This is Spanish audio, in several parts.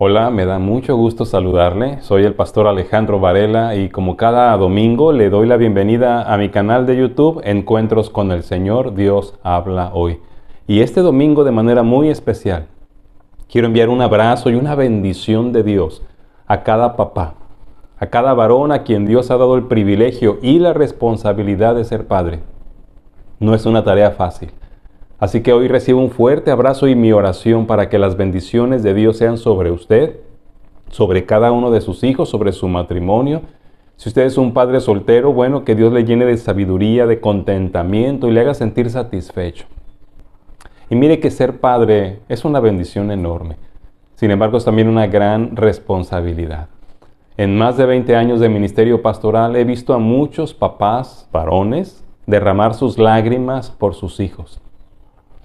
Hola, me da mucho gusto saludarle. Soy el pastor Alejandro Varela y como cada domingo le doy la bienvenida a mi canal de YouTube Encuentros con el Señor, Dios habla hoy. Y este domingo de manera muy especial quiero enviar un abrazo y una bendición de Dios a cada papá, a cada varón a quien Dios ha dado el privilegio y la responsabilidad de ser padre. No es una tarea fácil. Así que hoy recibo un fuerte abrazo y mi oración para que las bendiciones de Dios sean sobre usted, sobre cada uno de sus hijos, sobre su matrimonio. Si usted es un padre soltero, bueno, que Dios le llene de sabiduría, de contentamiento y le haga sentir satisfecho. Y mire que ser padre es una bendición enorme. Sin embargo, es también una gran responsabilidad. En más de 20 años de ministerio pastoral he visto a muchos papás, varones, derramar sus lágrimas por sus hijos.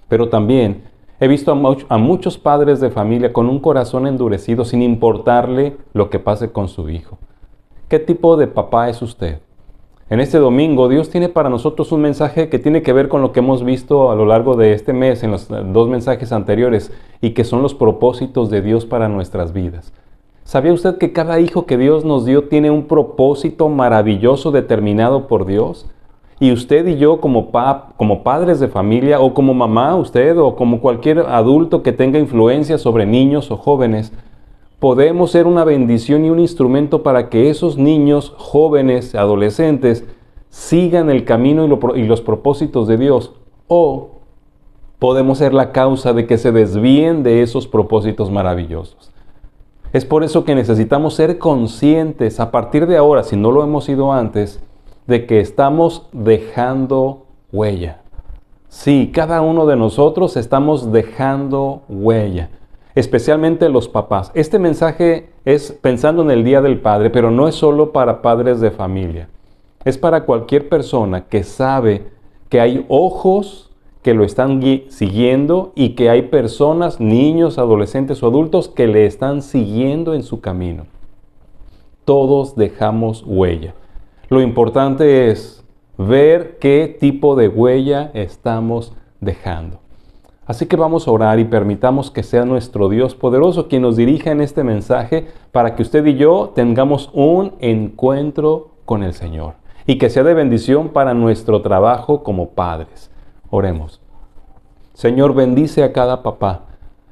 Pero también he visto a muchos padres de familia con un corazón endurecido sin importarle lo que pase con su hijo. ¿Qué tipo de papá es usted? En este domingo Dios tiene para nosotros un mensaje que tiene que ver con lo que hemos visto a lo largo de este mes en los dos mensajes anteriores y que son los propósitos de Dios para nuestras vidas. ¿Sabía usted que cada hijo que Dios nos dio tiene un propósito maravilloso determinado por Dios? Y usted y yo como padres de familia o como mamá usted o como cualquier adulto que tenga influencia sobre niños o jóvenes, podemos ser una bendición y un instrumento para que esos niños, jóvenes, adolescentes sigan el camino y los propósitos de Dios. O podemos ser la causa de que se desvíen de esos propósitos maravillosos. Es por eso que necesitamos ser conscientes a partir de ahora, si no lo hemos sido antes, de que estamos dejando huella. Sí, cada uno de nosotros estamos dejando huella, especialmente los papás. Este mensaje es pensando en el Día del Padre, pero no es solo para padres de familia. Es para cualquier persona que sabe que hay ojos que lo están siguiendo y que hay personas, niños, adolescentes o adultos que le están siguiendo en su camino. Todos dejamos huella. Lo importante es ver qué tipo de huella estamos dejando. Así que vamos a orar y permitamos que sea nuestro Dios poderoso quien nos dirija en este mensaje para que usted y yo tengamos un encuentro con el Señor y que sea de bendición para nuestro trabajo como padres. Oremos. Señor, bendice a cada papá,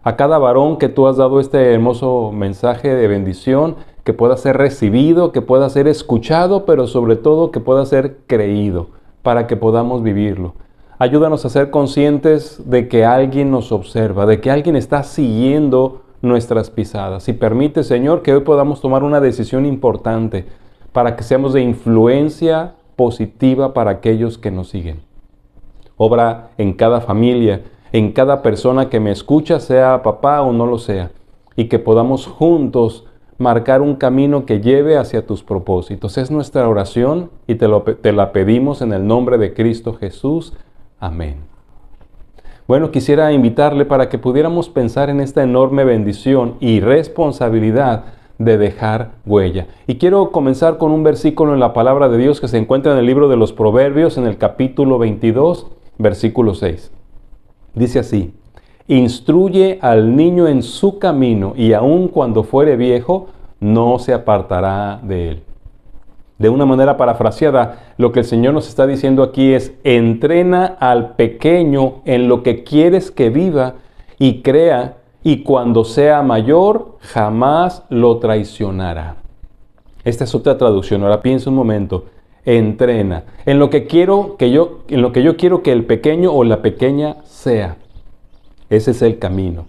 a cada varón que tú has dado este hermoso mensaje de bendición, que pueda ser recibido, que pueda ser escuchado, pero sobre todo que pueda ser creído, para que podamos vivirlo. Ayúdanos a ser conscientes de que alguien nos observa, de que alguien está siguiendo nuestras pisadas. Y permite, Señor, que hoy podamos tomar una decisión importante para que seamos de influencia positiva para aquellos que nos siguen. Obra en cada familia, en cada persona que me escucha, sea papá o no lo sea, y que podamos juntos marcar un camino que lleve hacia tus propósitos. Es nuestra oración y te la pedimos en el nombre de Cristo Jesús. Amén. Bueno, quisiera invitarle para que pudiéramos pensar en esta enorme bendición y responsabilidad de dejar huella. Y quiero comenzar con un versículo en la palabra de Dios que se encuentra en el libro de los Proverbios, en el capítulo 22, versículo 6. Dice así: instruye al niño en su camino y aun cuando fuere viejo, no se apartará de él. De una manera parafraseada, lo que el Señor nos está diciendo aquí es: entrena al pequeño en lo que quieres que viva y crea, y cuando sea mayor, jamás lo traicionará. Esta es otra traducción. Ahora piensa un momento. Entrena en lo que yo quiero que el pequeño o la pequeña sea. Ese es el camino.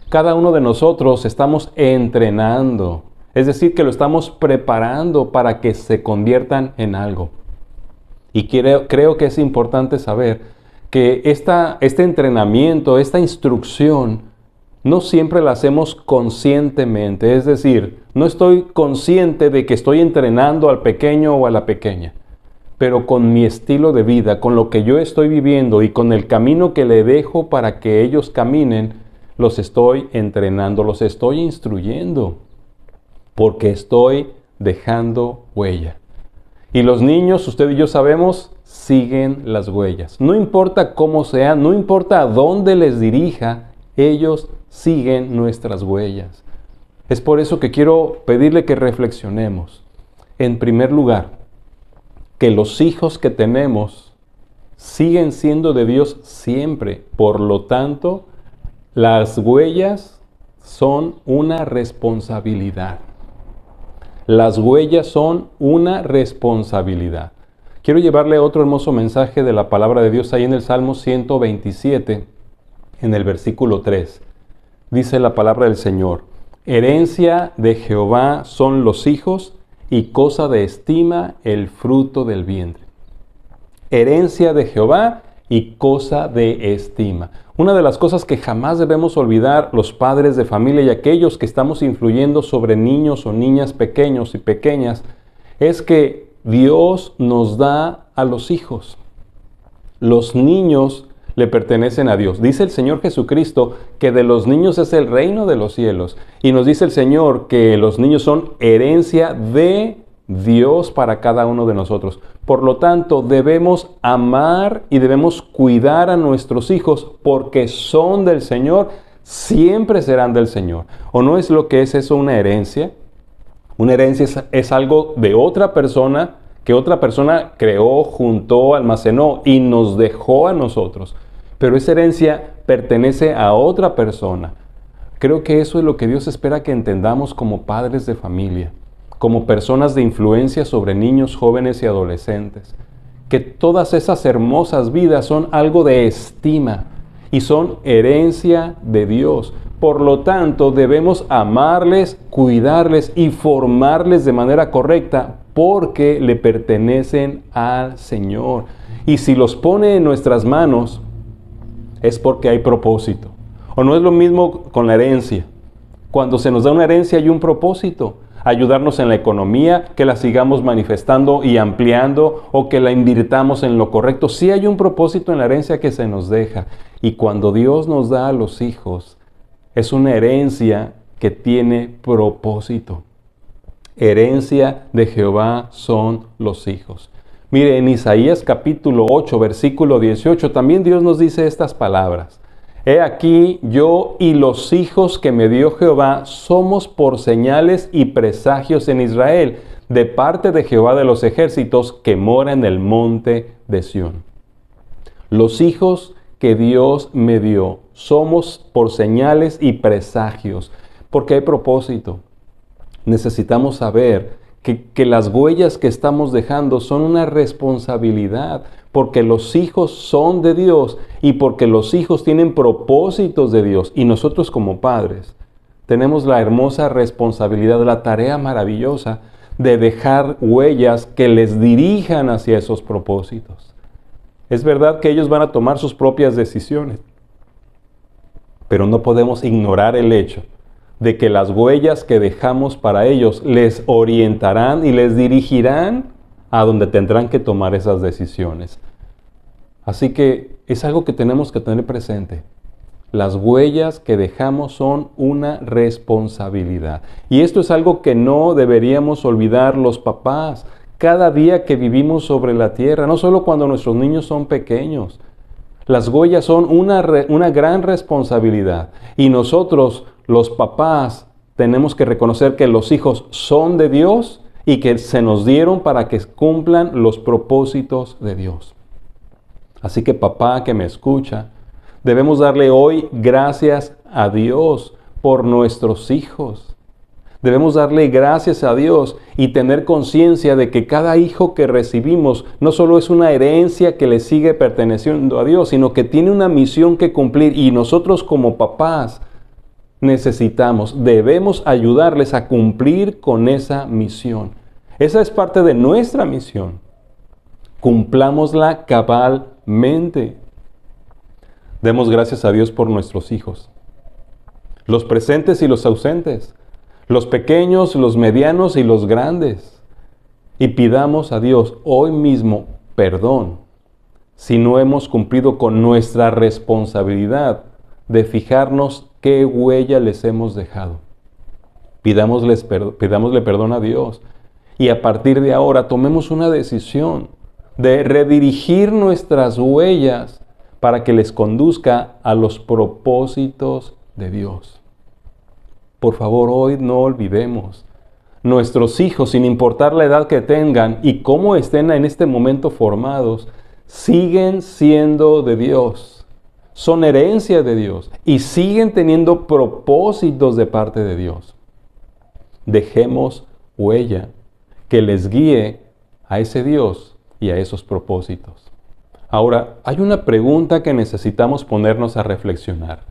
Cada uno de nosotros estamos entrenando, es decir, que lo estamos preparando para que se conviertan en algo. Y creo que es importante saber que este entrenamiento, esta instrucción, no siempre la hacemos conscientemente. Es decir, no estoy consciente de que estoy entrenando al pequeño o a la pequeña. Pero con mi estilo de vida, con lo que yo estoy viviendo y con el camino que le dejo para que ellos caminen, los estoy entrenando, los estoy instruyendo, porque estoy dejando huella. Y los niños, usted y yo sabemos, siguen las huellas. No importa cómo sean, no importa a dónde les dirija, ellos siguen nuestras huellas. Es por eso que quiero pedirle que reflexionemos. En primer lugar, que los hijos que tenemos siguen siendo de Dios siempre. Por lo tanto, las huellas son una responsabilidad. Las huellas son una responsabilidad. Quiero llevarle otro hermoso mensaje de la palabra de Dios ahí en el Salmo 127, en el versículo 3. Dice la palabra del Señor: herencia de Jehová son los hijos, y cosa de estima el fruto del vientre. Herencia de Jehová y cosa de estima. Una de las cosas que jamás debemos olvidar los padres de familia y aquellos que estamos influyendo sobre niños o niñas pequeños y pequeñas es que Dios nos da a los hijos. Los niños le pertenecen a Dios. Dice el Señor Jesucristo que de los niños es el reino de los cielos. Y nos dice el Señor que los niños son herencia de Dios para cada uno de nosotros. Por lo tanto, debemos amar y debemos cuidar a nuestros hijos porque son del Señor, siempre serán del Señor. ¿O no es lo que es eso una herencia? Una herencia es algo de otra persona que otra persona creó, juntó, almacenó y nos dejó a nosotros. Pero esa herencia pertenece a otra persona. Creo que eso es lo que Dios espera que entendamos como padres de familia, como personas de influencia sobre niños, jóvenes y adolescentes. Que todas esas hermosas vidas son algo de estima y son herencia de Dios. Por lo tanto, debemos amarles, cuidarles y formarles de manera correcta porque le pertenecen al Señor. Y si los pone en nuestras manos, es porque hay propósito. ¿O no es lo mismo con la herencia? Cuando se nos da una herencia hay un propósito. Ayudarnos en la economía, que la sigamos manifestando y ampliando o que la invirtamos en lo correcto. Sí hay un propósito en la herencia que se nos deja. Y cuando Dios nos da a los hijos, es una herencia que tiene propósito. Herencia de Jehová son los hijos. Mire, en Isaías capítulo 8, versículo 18, también Dios nos dice estas palabras. He aquí, yo y los hijos que me dio Jehová somos por señales y presagios en Israel, de parte de Jehová de los ejércitos que mora en el monte de Sión. Los hijos que Dios me dio somos por señales y presagios, porque hay propósito. Necesitamos saber que las huellas que estamos dejando son una responsabilidad, porque los hijos son de Dios y porque los hijos tienen propósitos de Dios. Y nosotros como padres tenemos la hermosa responsabilidad, la tarea maravillosa de dejar huellas que les dirijan hacia esos propósitos. Es verdad que ellos van a tomar sus propias decisiones, pero no podemos ignorar el hecho de que las huellas que dejamos para ellos les orientarán y les dirigirán a donde tendrán que tomar esas decisiones. Así que es algo que tenemos que tener presente. Las huellas que dejamos son una responsabilidad. Y esto es algo que no deberíamos olvidar los papás. Cada día que vivimos sobre la tierra, no solo cuando nuestros niños son pequeños. Las huellas son una gran responsabilidad. Y nosotros, los papás, tenemos que reconocer que los hijos son de Dios y que se nos dieron para que cumplan los propósitos de Dios. Así que papá que me escucha, debemos darle hoy gracias a Dios por nuestros hijos. Debemos darle gracias a Dios y tener conciencia de que cada hijo que recibimos no solo es una herencia que le sigue perteneciendo a Dios, sino que tiene una misión que cumplir y nosotros como papás debemos ayudarles a cumplir con esa misión. Esa es parte de nuestra misión. Cumplámosla cabalmente. Demos gracias a Dios por nuestros hijos, los presentes y los ausentes, los pequeños, los medianos y los grandes. Y pidamos a Dios hoy mismo perdón si no hemos cumplido con nuestra responsabilidad de fijarnos qué huella les hemos dejado. Pidámosle perdón a Dios y a partir de ahora tomemos una decisión de redirigir nuestras huellas para que les conduzca a los propósitos de Dios. Por favor, hoy no olvidemos. Nuestros hijos, sin importar la edad que tengan y cómo estén en este momento formados, siguen siendo de Dios. Son herencia de Dios y siguen teniendo propósitos de parte de Dios. Dejemos huella que les guíe a ese Dios y a esos propósitos. Ahora, hay una pregunta que necesitamos ponernos a reflexionar.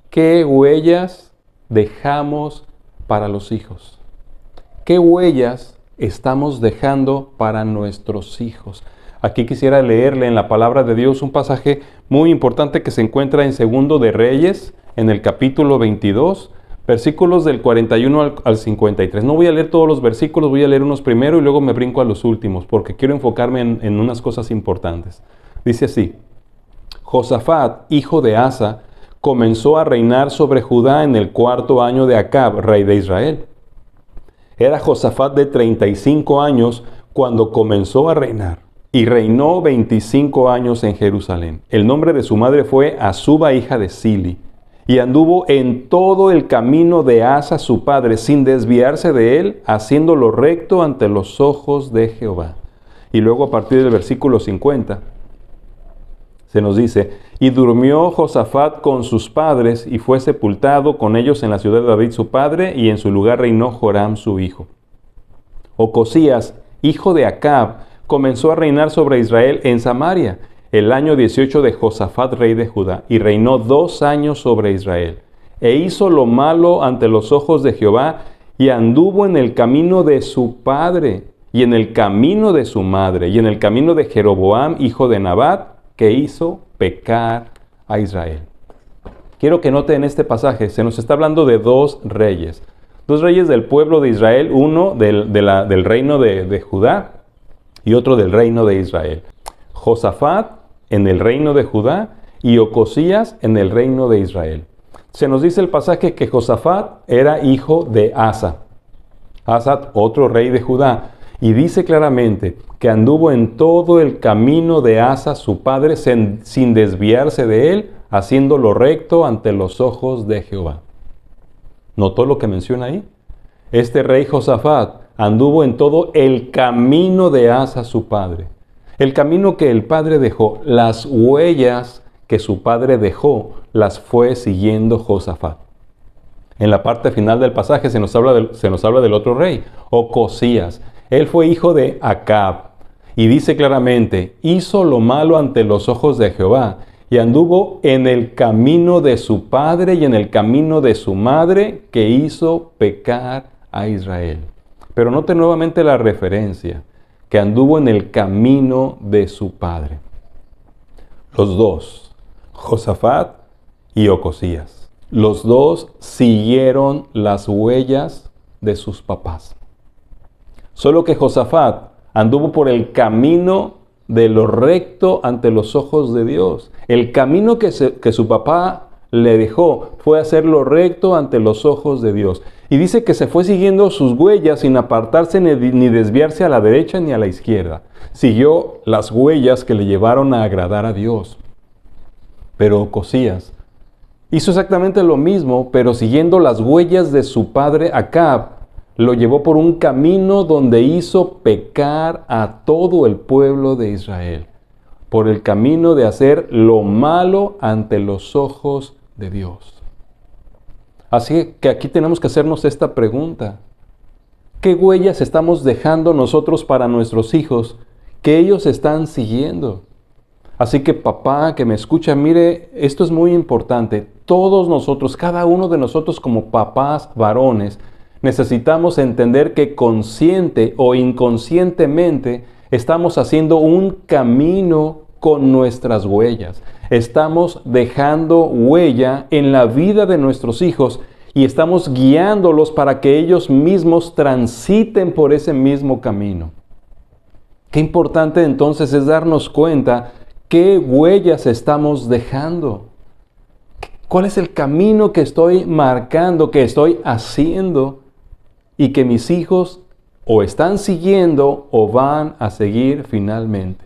¿Qué huellas dejamos para los hijos? ¿Qué huellas estamos dejando para nuestros hijos? Aquí quisiera leerle en la palabra de Dios un pasaje muy importante que se encuentra en Segundo de Reyes, en el capítulo 22, versículos del 41 al 53. No voy a leer todos los versículos, voy a leer unos primero y luego me brinco a los últimos, porque quiero enfocarme en unas cosas importantes. Dice así: Josafat, hijo de Asa, comenzó a reinar sobre Judá en el 4º año de Acab, rey de Israel. Era Josafat de 35 años cuando comenzó a reinar, y reinó 25 años en Jerusalén. El nombre de su madre fue Azuba, hija de Sili, y anduvo en todo el camino de Asa su padre, sin desviarse de él, haciendo lo recto ante los ojos de Jehová. Y luego a partir del versículo 50, se nos dice: y durmió Josafat con sus padres, y fue sepultado con ellos en la ciudad de David su padre, y en su lugar reinó Joram su hijo. Ocosías, hijo de Acab, comenzó a reinar sobre Israel en Samaria, el año 18 de Josafat, rey de Judá, y reinó 2 años sobre Israel. E hizo lo malo ante los ojos de Jehová, y anduvo en el camino de su padre, y en el camino de su madre, y en el camino de Jeroboam, hijo de Nabat, que hizo pecar a Israel. Quiero que note en este pasaje, se nos está hablando de 2 reyes. 2 reyes del pueblo de Israel, uno del reino de Judá y otro del reino de Israel. Josafat en el reino de Judá y Ocosías en el reino de Israel. Se nos dice el pasaje que Josafat era hijo de Asa. Asa, otro rey de Judá. Y dice claramente que anduvo en todo el camino de Asa, su padre, sin desviarse de él, haciendo lo recto ante los ojos de Jehová. ¿Notó lo que menciona ahí? Este rey Josafat anduvo en todo el camino de Asa, su padre. El camino que el padre dejó, las huellas que su padre dejó, las fue siguiendo Josafat. En la parte final del pasaje se nos habla del otro rey, Ocosías. Él fue hijo de Acab, y dice claramente: hizo lo malo ante los ojos de Jehová, y anduvo en el camino de su padre y en el camino de su madre, que hizo pecar a Israel. Pero note nuevamente la referencia, que anduvo en el camino de su padre. Los 2, Josafat y Ocosías, los 2 siguieron las huellas de sus papás. Solo que Josafat anduvo por el camino de lo recto ante los ojos de Dios. El camino que su papá le dejó fue hacer lo recto ante los ojos de Dios. Y dice que se fue siguiendo sus huellas sin apartarse ni desviarse a la derecha ni a la izquierda. Siguió las huellas que le llevaron a agradar a Dios. Pero Ocosías hizo exactamente lo mismo, pero siguiendo las huellas de su padre Acab, lo llevó por un camino donde hizo pecar a todo el pueblo de Israel, por el camino de hacer lo malo ante los ojos de Dios. Así que aquí tenemos que hacernos esta pregunta: ¿qué huellas estamos dejando nosotros para nuestros hijos que ellos están siguiendo? Así que papá que me escucha, mire, esto es muy importante. Todos nosotros, cada uno de nosotros como papás varones, necesitamos entender que consciente o inconscientemente estamos haciendo un camino con nuestras huellas. Estamos dejando huella en la vida de nuestros hijos y estamos guiándolos para que ellos mismos transiten por ese mismo camino. Qué importante entonces es darnos cuenta qué huellas estamos dejando. ¿Cuál es el camino que estoy marcando, que estoy haciendo y que mis hijos o están siguiendo o van a seguir finalmente?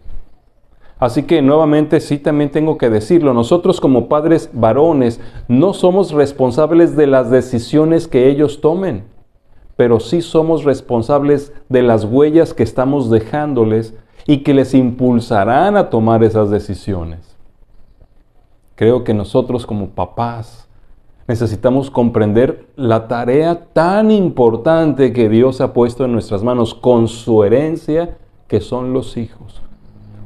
Así que nuevamente sí también tengo que decirlo, nosotros como padres varones no somos responsables de las decisiones que ellos tomen, pero sí somos responsables de las huellas que estamos dejándoles y que les impulsarán a tomar esas decisiones. Creo que nosotros como papás necesitamos comprender la tarea tan importante que Dios ha puesto en nuestras manos con su herencia, que son los hijos.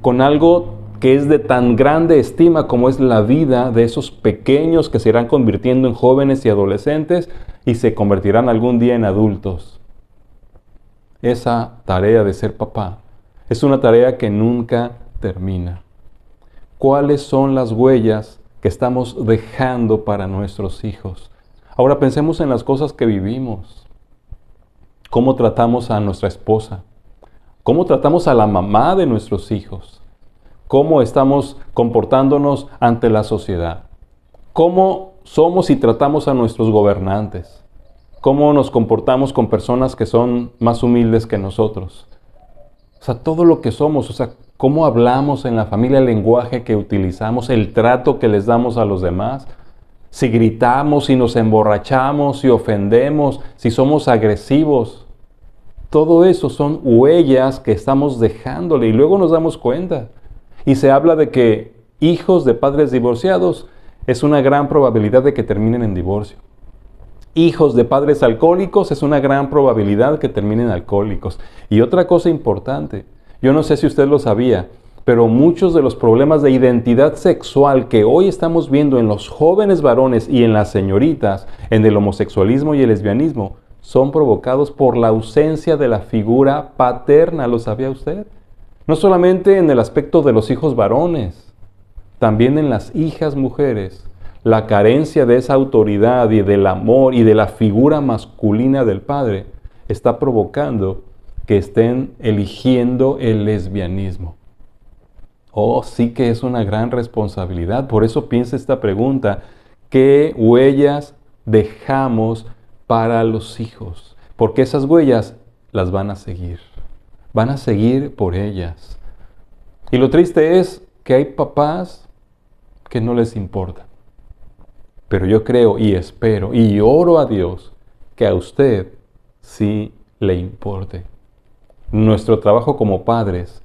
Con algo que es de tan grande estima como es la vida de esos pequeños que se irán convirtiendo en jóvenes y adolescentes y se convertirán algún día en adultos. Esa tarea de ser papá es una tarea que nunca termina. ¿Cuáles son las huellas que estamos dejando para nuestros hijos? Ahora pensemos en las cosas que vivimos. ¿Cómo tratamos a nuestra esposa? ¿Cómo tratamos a la mamá de nuestros hijos? ¿Cómo estamos comportándonos ante la sociedad? ¿Cómo somos y tratamos a nuestros gobernantes? ¿Cómo nos comportamos con personas que son más humildes que nosotros? O sea, todo lo que somos, o sea, cómo hablamos en la familia, el lenguaje que utilizamos, el trato que les damos a los demás, si gritamos, si nos emborrachamos, si ofendemos, si somos agresivos. Todo eso son huellas que estamos dejándole y luego nos damos cuenta. Y se habla de que hijos de padres divorciados es una gran probabilidad de que terminen en divorcio. Hijos de padres alcohólicos es una gran probabilidad que terminen alcohólicos. Y otra cosa importante, yo no sé si usted lo sabía, pero muchos de los problemas de identidad sexual que hoy estamos viendo en los jóvenes varones y en las señoritas, en el homosexualismo y el lesbianismo, son provocados por la ausencia de la figura paterna. ¿Lo sabía usted? No solamente en el aspecto de los hijos varones, también en las hijas mujeres. La carencia de esa autoridad y del amor y de la figura masculina del padre está provocando que estén eligiendo el lesbianismo. Oh, sí que es una gran responsabilidad. Por eso piensa esta pregunta: ¿qué huellas dejamos para los hijos? Porque esas huellas las van a seguir. Van a seguir por ellas. Y lo triste es que hay papás que no les importa. Pero yo creo y espero y oro a Dios que a usted sí le importe. Nuestro trabajo como padres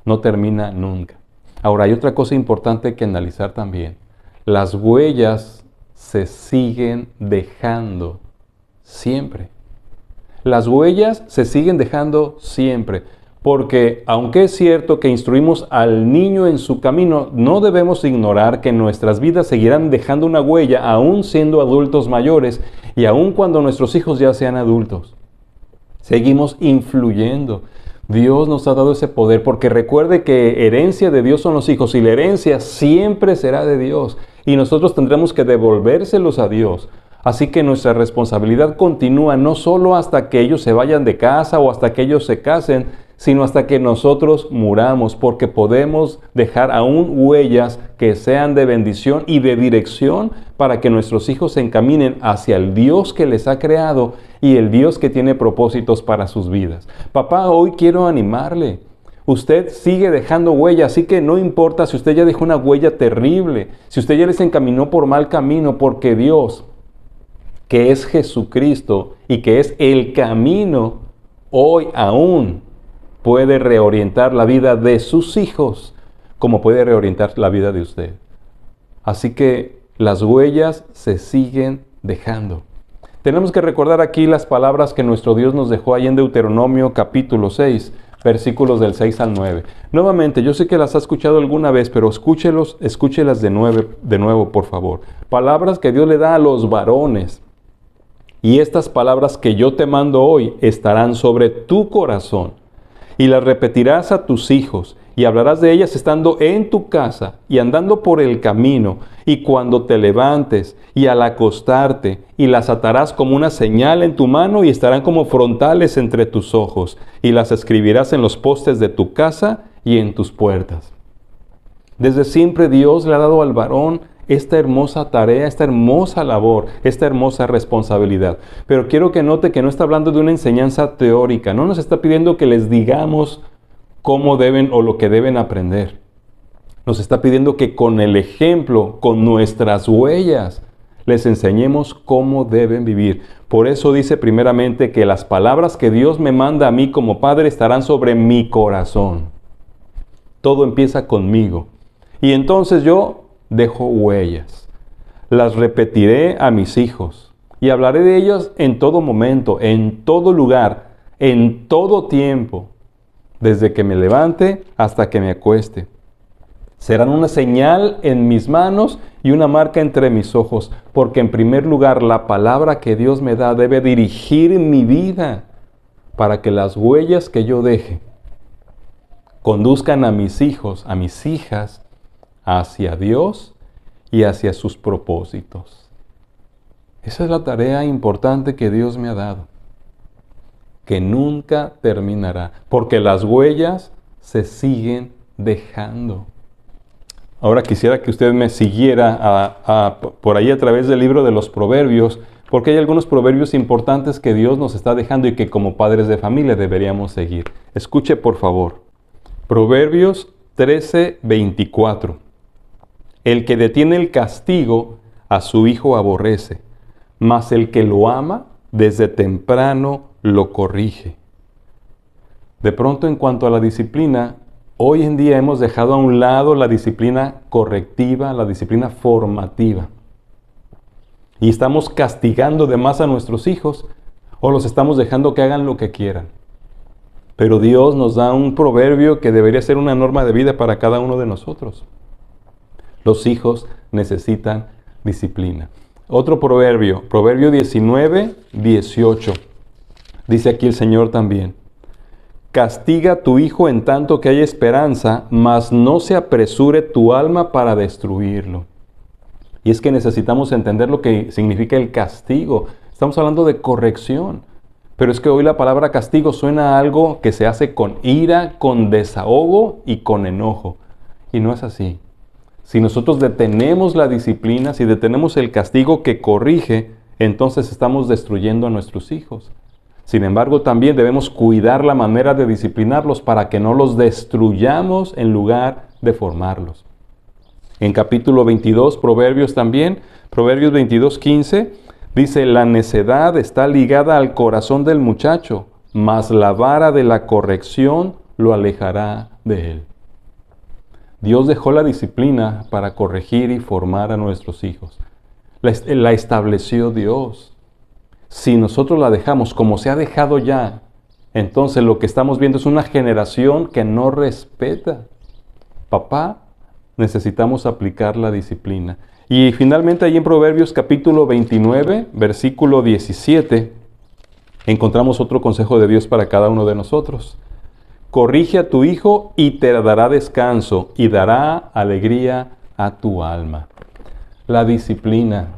no termina nunca. Ahora, hay otra cosa importante que analizar también. Las huellas se siguen dejando siempre. Las huellas se siguen dejando siempre. Porque aunque es cierto que instruimos al niño en su camino, no debemos ignorar que nuestras vidas seguirán dejando una huella aún siendo adultos mayores y aún cuando nuestros hijos ya sean adultos. Seguimos influyendo. Dios nos ha dado ese poder porque recuerde que herencia de Dios son los hijos y la herencia siempre será de Dios y nosotros tendremos que devolvérselos a Dios. Así que nuestra responsabilidad continúa no solo hasta que ellos se vayan de casa o hasta que ellos se casen, sino hasta que nosotros muramos, porque podemos dejar aún huellas que sean de bendición y de dirección para que nuestros hijos se encaminen hacia el Dios que les ha creado y el Dios que tiene propósitos para sus vidas. Papá, hoy quiero animarle. Usted sigue dejando huella, así que no importa si usted ya dejó una huella terrible, si usted ya les encaminó por mal camino, porque Dios, que es Jesucristo y que es el camino, hoy aún puede reorientar la vida de sus hijos como puede reorientar la vida de usted. Así que las huellas se siguen dejando. Tenemos que recordar aquí las palabras que nuestro Dios nos dejó ahí en Deuteronomio capítulo 6, versículos del 6 al 9. Nuevamente, yo sé que las ha escuchado alguna vez, pero escúchelas de nuevo, por favor. Palabras que Dios le da a los varones. Y estas palabras que yo te mando hoy estarán sobre tu corazón. Y las repetirás a tus hijos, y hablarás de ellas estando en tu casa, y andando por el camino, y cuando te levantes, y al acostarte, y las atarás como una señal en tu mano, y estarán como frontales entre tus ojos, y las escribirás en los postes de tu casa y en tus puertas. Desde siempre Dios le ha dado al varón esta hermosa tarea, esta hermosa labor, esta hermosa responsabilidad. Pero quiero que note que no está hablando de una enseñanza teórica, no nos está pidiendo que les digamos cómo deben o lo que deben aprender. Nos está pidiendo que con el ejemplo, con nuestras huellas, les enseñemos cómo deben vivir. Por eso dice primeramente que las palabras que Dios me manda a mí como padre estarán sobre mi corazón. Todo empieza conmigo. Y entonces yo dejo huellas. Las repetiré a mis hijos y hablaré de ellas en todo momento, en todo lugar, en todo tiempo, desde que me levante hasta que me acueste. Serán una señal en mis manos y una marca entre mis ojos, porque en primer lugar la palabra que Dios me da debe dirigir mi vida para que las huellas que yo deje conduzcan a mis hijos, a mis hijas, hacia Dios y hacia sus propósitos. Esa es la tarea importante que Dios me ha dado, que nunca terminará, porque las huellas se siguen dejando. Ahora quisiera que usted me siguiera por ahí a través del libro de los Proverbios, porque hay algunos proverbios importantes que Dios nos está dejando y que como padres de familia deberíamos seguir. Escuche por favor. Proverbios 13:24. El que detiene el castigo a su hijo aborrece, mas el que lo ama desde temprano lo corrige. De pronto, en cuanto a la disciplina, hoy en día hemos dejado a un lado la disciplina correctiva, la disciplina formativa. Y estamos castigando de más a nuestros hijos o los estamos dejando que hagan lo que quieran. Pero Dios nos da un proverbio que debería ser una norma de vida para cada uno de nosotros. Los hijos necesitan disciplina. Otro proverbio, Proverbio 19:18. Dice aquí el Señor también: castiga a tu hijo en tanto que hay esperanza, mas no se apresure tu alma para destruirlo. Y es que necesitamos entender lo que significa el castigo. Estamos hablando de corrección. Pero es que hoy la palabra castigo suena a algo que se hace con ira, con desahogo y con enojo. Y no es así. Si nosotros detenemos la disciplina, si detenemos el castigo que corrige, entonces estamos destruyendo a nuestros hijos. Sin embargo, también debemos cuidar la manera de disciplinarlos para que no los destruyamos en lugar de formarlos. En capítulo 22, Proverbios también, Proverbios 22:15, dice: la necedad está ligada al corazón del muchacho, mas la vara de la corrección lo alejará de él. Dios dejó la disciplina para corregir y formar a nuestros hijos. La estableció Dios. Si nosotros la dejamos como se ha dejado ya, entonces lo que estamos viendo es una generación que no respeta. Papá, necesitamos aplicar la disciplina. Y finalmente ahí en Proverbios capítulo 29, versículo 17, encontramos otro consejo de Dios para cada uno de nosotros. Corrige a tu hijo y te dará descanso y dará alegría a tu alma. La disciplina.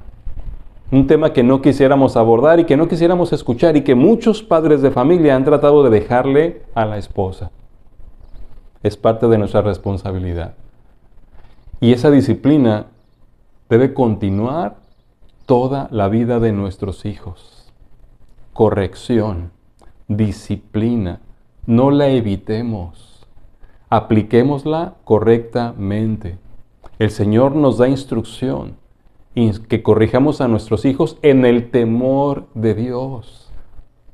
Un tema que no quisiéramos abordar y que no quisiéramos escuchar y que muchos padres de familia han tratado de dejarle a la esposa. Es parte de nuestra responsabilidad. Y esa disciplina debe continuar toda la vida de nuestros hijos. Corrección, disciplina, no la evitemos. Apliquémosla correctamente. El Señor nos da instrucción y que corrijamos a nuestros hijos en el temor de Dios.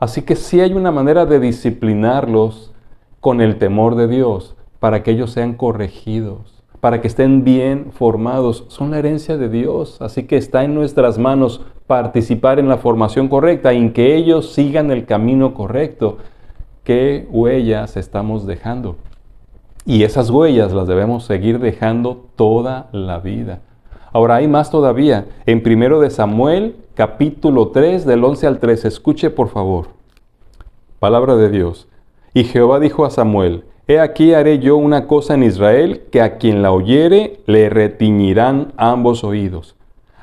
Así que sí hay una manera de disciplinarlos con el temor de Dios para que ellos sean corregidos, para que estén bien formados. Son la herencia de Dios, así que está en nuestras manos participar en la formación correcta, en que ellos sigan el camino correcto. ¿Qué huellas estamos dejando? Y esas huellas las debemos seguir dejando toda la vida. Ahora hay más todavía. En 1 de Samuel, capítulo 3, del 11 al 13. Escuche por favor. Palabra de Dios. Y Jehová dijo a Samuel: he aquí haré yo una cosa en Israel, que a quien la oyere le retiñirán ambos oídos.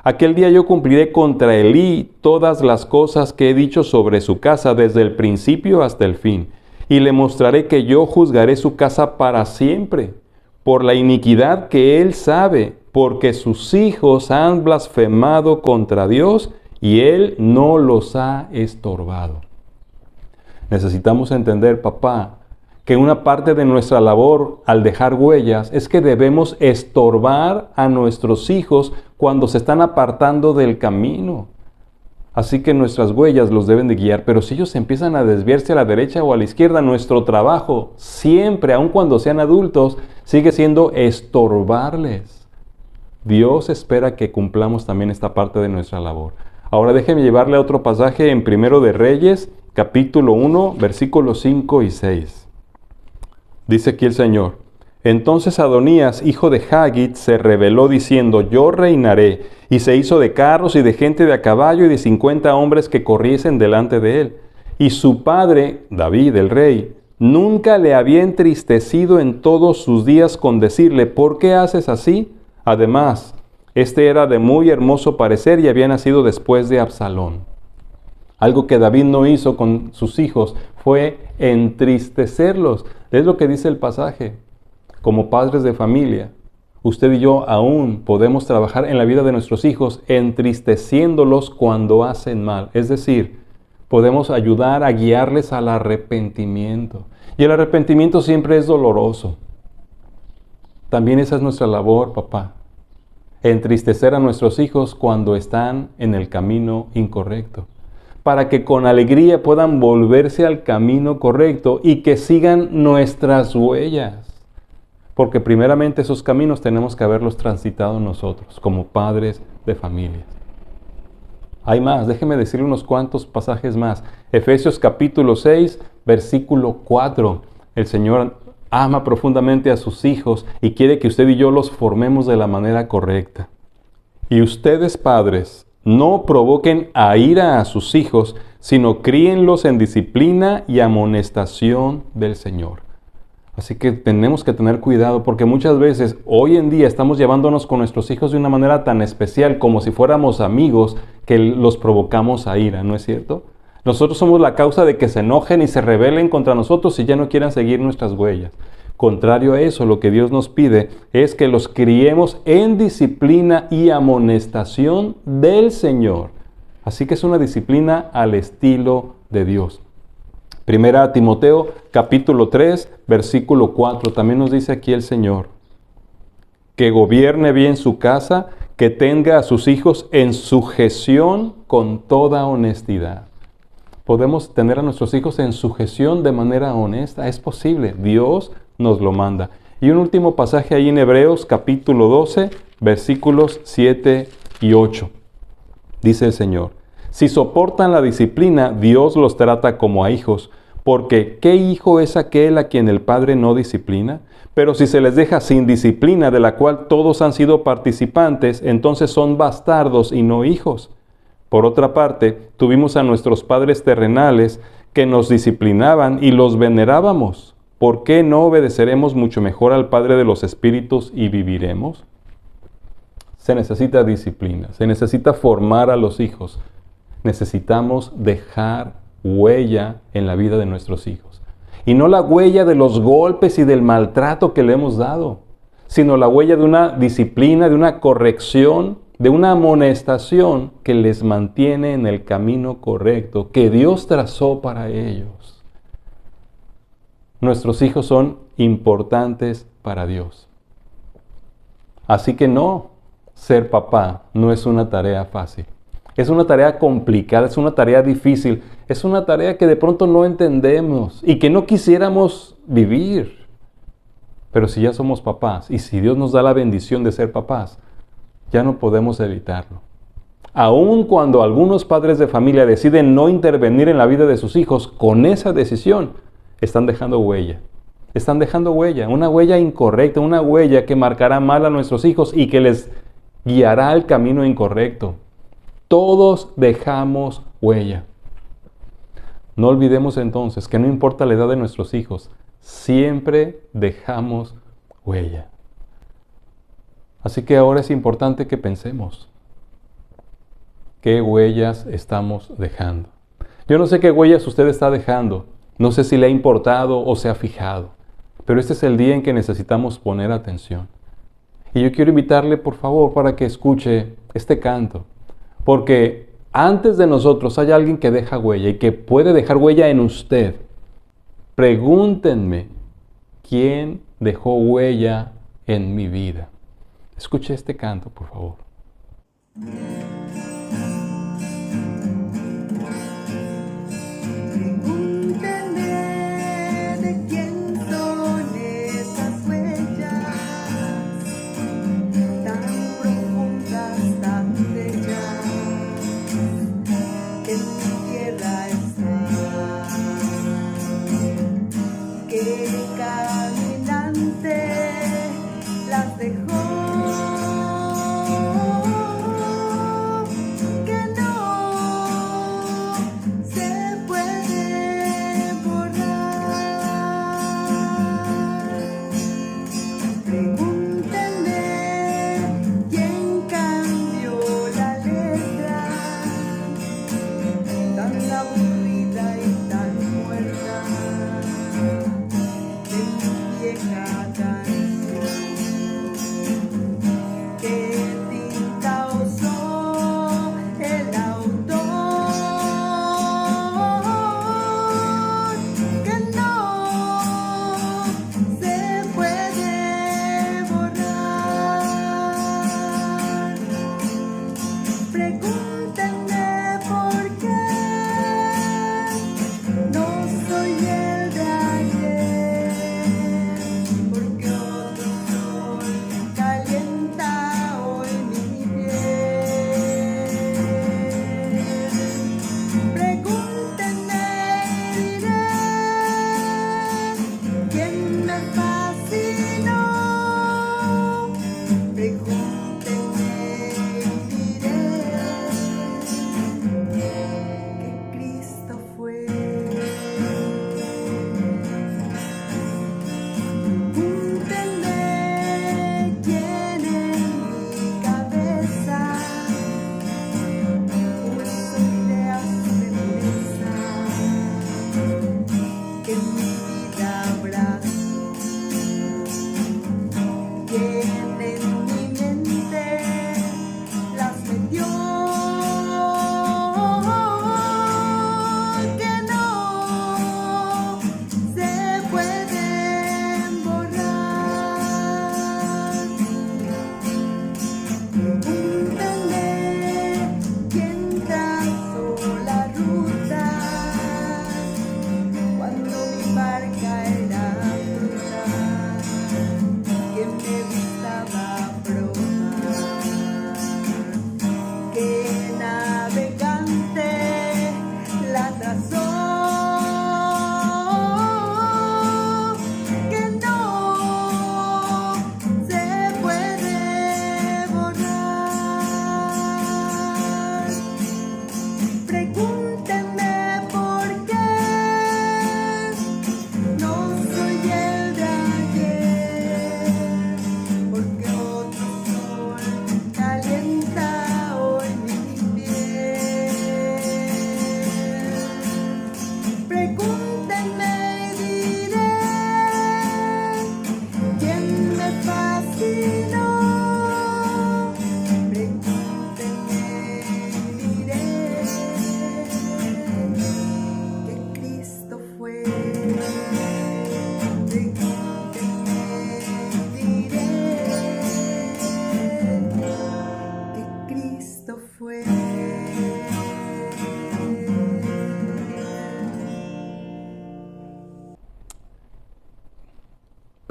Aquel día yo cumpliré contra Elí todas las cosas que he dicho sobre su casa desde el principio hasta el fin. Y le mostraré que yo juzgaré su casa para siempre, por la iniquidad que él sabe, porque sus hijos han blasfemado contra Dios y él no los ha estorbado. Necesitamos entender, papá, que una parte de nuestra labor al dejar huellas es que debemos estorbar a nuestros hijos cuando se están apartando del camino. Así que nuestras huellas los deben de guiar, pero si ellos empiezan a desviarse a la derecha o a la izquierda, nuestro trabajo siempre, aun cuando sean adultos, sigue siendo estorbarles. Dios espera que cumplamos también esta parte de nuestra labor. Ahora déjenme llevarle a otro pasaje en Primero de Reyes, capítulo 1, versículos 5 y 6. Dice aquí el Señor: Entonces Adonías, hijo de Haggit, se rebeló diciendo: Yo reinaré. Y se hizo de carros y de gente de a caballo y de 50 hombres que corriesen delante de él. Y su padre, David el rey, nunca le había entristecido en todos sus días con decirle: ¿por qué haces así? Además, este era de muy hermoso parecer y había nacido después de Absalón. Algo que David no hizo con sus hijos fue entristecerlos. Es lo que dice el pasaje. Como padres de familia, usted y yo aún podemos trabajar en la vida de nuestros hijos entristeciéndolos cuando hacen mal. Es decir, podemos ayudar a guiarles al arrepentimiento. Y el arrepentimiento siempre es doloroso. También esa es nuestra labor, papá. Entristecer a nuestros hijos cuando están en el camino incorrecto, para que con alegría puedan volverse al camino correcto y que sigan nuestras huellas. Porque primeramente esos caminos tenemos que haberlos transitado nosotros, como padres de familia. Hay más, déjeme decirle unos cuantos pasajes más. Efesios capítulo 6, versículo 4. El Señor ama profundamente a sus hijos y quiere que usted y yo los formemos de la manera correcta. Y ustedes, padres, no provoquen a ira a sus hijos, sino críenlos en disciplina y amonestación del Señor. Así que tenemos que tener cuidado porque muchas veces hoy en día estamos llevándonos con nuestros hijos de una manera tan especial como si fuéramos amigos que los provocamos a ira, ¿no es cierto? Nosotros somos la causa de que se enojen y se rebelen contra nosotros y ya no quieran seguir nuestras huellas. Contrario a eso, lo que Dios nos pide es que los criemos en disciplina y amonestación del Señor. Así que es una disciplina al estilo de Dios. Primera a Timoteo, capítulo 3, versículo 4. También nos dice aquí el Señor: que gobierne bien su casa, que tenga a sus hijos en sujeción con toda honestidad. Podemos tener a nuestros hijos en sujeción de manera honesta. Es posible. Dios nos lo manda. Y un último pasaje ahí en Hebreos, capítulo 12, versículos 7 y 8. Dice el Señor: si soportan la disciplina, Dios los trata como a hijos, porque ¿qué hijo es aquel a quien el Padre no disciplina? Pero si se les deja sin disciplina, de la cual todos han sido participantes, entonces son bastardos y no hijos. Por otra parte, tuvimos a nuestros padres terrenales que nos disciplinaban y los venerábamos. ¿Por qué no obedeceremos mucho mejor al Padre de los Espíritus y viviremos? Se necesita disciplina, se necesita formar a los hijos. Necesitamos dejar huella en la vida de nuestros hijos. Y no la huella de los golpes y del maltrato que le hemos dado, sino la huella de una disciplina, de una corrección, de una amonestación que les mantiene en el camino correcto que Dios trazó para ellos. Nuestros hijos son importantes para Dios. Así que no, ser papá no es una tarea fácil. Es una tarea complicada, es una tarea difícil, es una tarea que de pronto no entendemos y que no quisiéramos vivir. Pero si ya somos papás y si Dios nos da la bendición de ser papás, ya no podemos evitarlo. Aun cuando algunos padres de familia deciden no intervenir en la vida de sus hijos, con esa decisión están dejando huella. Están dejando huella, una huella incorrecta, una huella que marcará mal a nuestros hijos y que les guiará al camino incorrecto. Todos dejamos huella. No olvidemos entonces que no importa la edad de nuestros hijos, siempre dejamos huella. Así que ahora es importante que pensemos, ¿qué huellas estamos dejando? Yo no sé qué huellas usted está dejando, no sé si le ha importado o se ha fijado, pero este es el día en que necesitamos poner atención. Y yo quiero invitarle, por favor, para que escuche este canto. Porque antes de nosotros hay alguien que deja huella y que puede dejar huella en usted. Pregúntenme quién dejó huella en mi vida. Escuche este canto, por favor.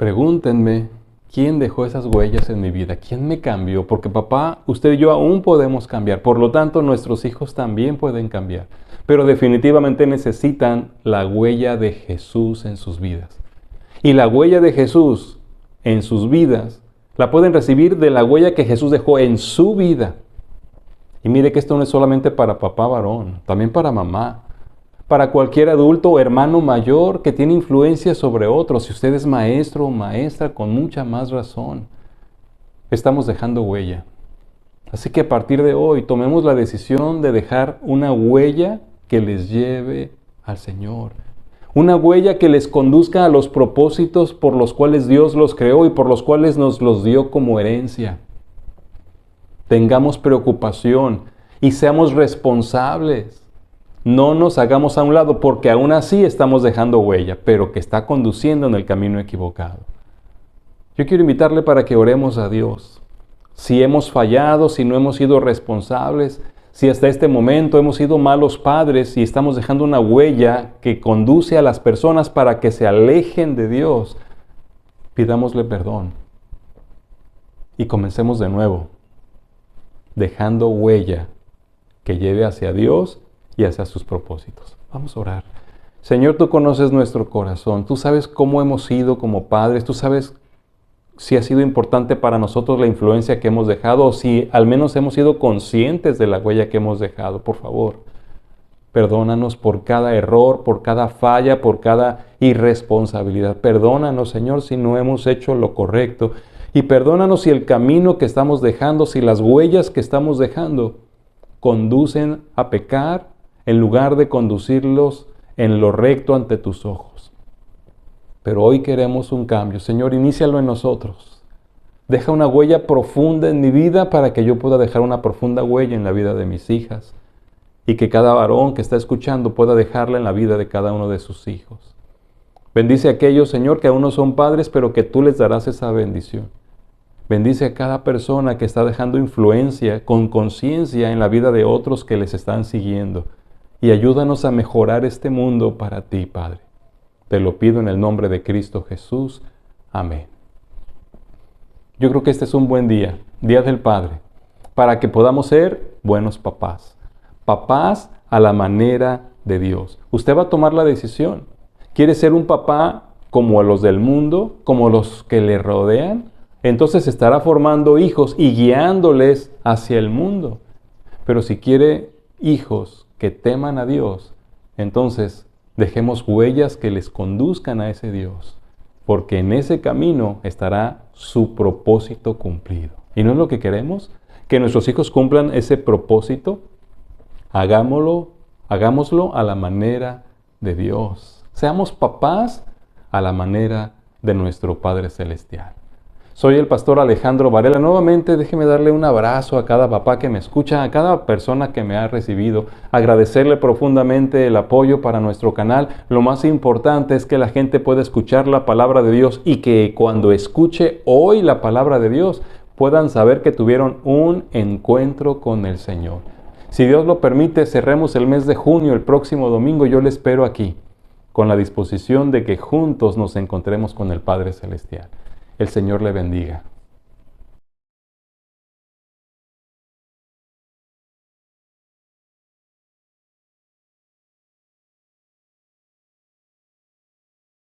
Pregúntenme quién dejó esas huellas en mi vida, quién me cambió, porque papá, usted y yo aún podemos cambiar, por lo tanto nuestros hijos también pueden cambiar, pero definitivamente necesitan la huella de Jesús en sus vidas. Y la huella de Jesús en sus vidas la pueden recibir de la huella que Jesús dejó en su vida. Y mire que esto no es solamente para papá varón, también para mamá, para cualquier adulto o hermano mayor que tiene influencia sobre otros. Si usted es maestro o maestra, con mucha más razón, estamos dejando huella. Así que a partir de hoy tomemos la decisión de dejar una huella que les lleve al Señor. Una huella que les conduzca a los propósitos por los cuales Dios los creó y por los cuales nos los dio como herencia. Tengamos preocupación y seamos responsables No nos hagamos a un lado porque aún así estamos dejando huella, pero que está conduciendo en el camino equivocado. Yo quiero invitarle para que oremos a Dios. Si hemos fallado, si no hemos sido responsables, si hasta este momento hemos sido malos padres y estamos dejando una huella que conduce a las personas para que se alejen de Dios, pidámosle perdón y comencemos de nuevo, dejando huella que lleve hacia Dios y hacia sus propósitos. Vamos a orar. Señor, tú conoces nuestro corazón, tú sabes cómo hemos sido como padres, tú sabes si ha sido importante para nosotros la influencia que hemos dejado o si al menos hemos sido conscientes de la huella que hemos dejado. Por favor, perdónanos por cada error, por cada falla, por cada irresponsabilidad. Perdónanos, Señor, si no hemos hecho lo correcto. Y perdónanos si el camino que estamos dejando, si las huellas que estamos dejando conducen a pecar en lugar de conducirlos en lo recto ante tus ojos. Pero hoy queremos un cambio. Señor, inícialo en nosotros. Deja una huella profunda en mi vida para que yo pueda dejar una profunda huella en la vida de mis hijas y que cada varón que está escuchando pueda dejarla en la vida de cada uno de sus hijos. Bendice a aquellos, Señor, que aún no son padres, pero que tú les darás esa bendición. Bendice a cada persona que está dejando influencia con conciencia en la vida de otros que les están siguiendo. Y ayúdanos a mejorar este mundo para ti, Padre. Te lo pido en el nombre de Cristo Jesús. Amén. Yo creo que este es un buen día, Día del Padre, para que podamos ser buenos papás. Papás a la manera de Dios. Usted va a tomar la decisión. ¿Quiere ser un papá como los del mundo, como los que le rodean? Entonces estará formando hijos y guiándoles hacia el mundo. Pero si quiere hijos que teman a Dios, entonces dejemos huellas que les conduzcan a ese Dios, porque en ese camino estará su propósito cumplido. ¿Y no es lo que queremos? Que nuestros hijos cumplan ese propósito. Hagámoslo a la manera de Dios. Seamos papás a la manera de nuestro Padre Celestial. Soy el pastor Alejandro Varela. Nuevamente déjeme darle un abrazo a cada papá que me escucha, a cada persona que me ha recibido, agradecerle profundamente el apoyo para nuestro canal. Lo más importante es que la gente pueda escuchar la palabra de Dios y que cuando escuche hoy la palabra de Dios puedan saber que tuvieron un encuentro con el Señor. Si Dios lo permite, cerremos el mes de junio, el próximo domingo. Yo le espero aquí, con la disposición de que juntos nos encontremos con el Padre Celestial. El Señor le bendiga.